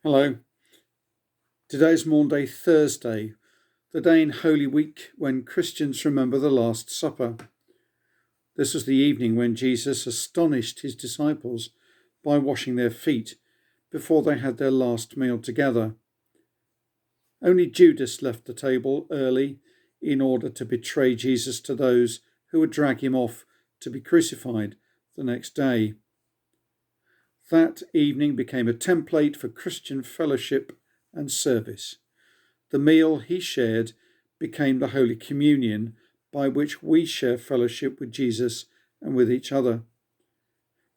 Hello. Today's Maundy, Thursday, the day in Holy Week when Christians remember the Last Supper. This was the evening when Jesus astonished his disciples by washing their feet before they had their last meal together. Only Judas left the table early in order to betray Jesus to those who would drag him off to be crucified the next day. That evening became a template for Christian fellowship and service. The meal he shared became the Holy Communion, by which we share fellowship with Jesus and with each other.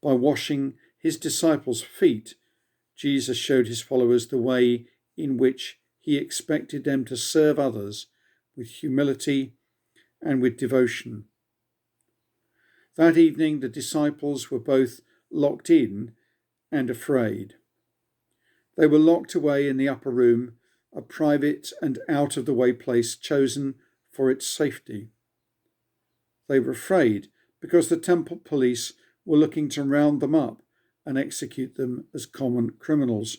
By washing his disciples' feet, Jesus showed his followers the way in which he expected them to serve others with humility and with devotion. That evening, the disciples were both locked in and afraid. They were locked away in the upper room, a private and out-of-the-way place chosen for its safety. They were afraid because the temple police were looking to round them up and execute them as common criminals.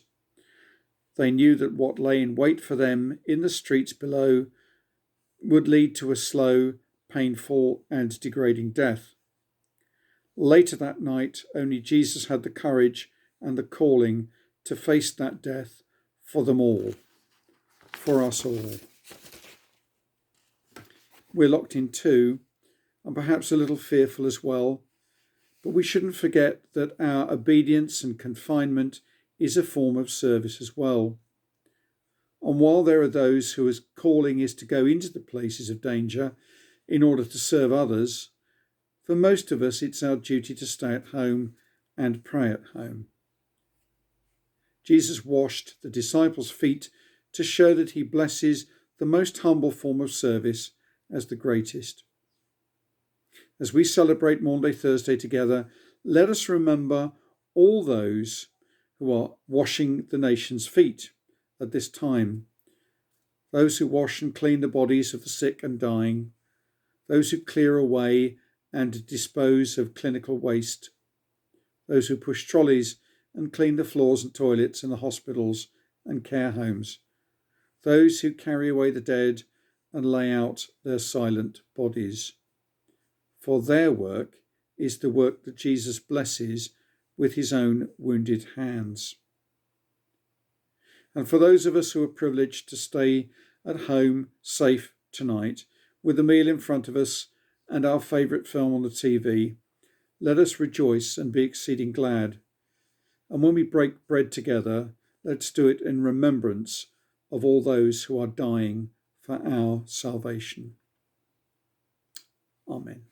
They knew that what lay in wait for them in the streets below would lead to a slow, painful, and degrading death. Later that night, only Jesus had the courage and the calling to face that death for them all, for us all. We're locked in too, and perhaps a little fearful as well, but we shouldn't forget that our obedience and confinement is a form of service as well. And while there are those whose calling is to go into the places of danger in order to serve others, for most of us it's our duty to stay at home and pray at home. Jesus washed the disciples' feet to show that he blesses the most humble form of service as the greatest. As we celebrate Maundy Thursday together, let us remember all those who are washing the nation's feet at this time. Those who wash and clean the bodies of the sick and dying, those who clear away and dispose of clinical waste, those who push trolleys and clean the floors and toilets in the hospitals and care homes, those who carry away the dead and lay out their silent bodies. For their work is the work that Jesus blesses with his own wounded hands. And for those of us who are privileged to stay at home safe tonight, with the meal in front of us and our favourite film on the TV, let us rejoice and be exceeding glad. And when we break bread together, let's do it in remembrance of all those who are dying for our salvation. Amen.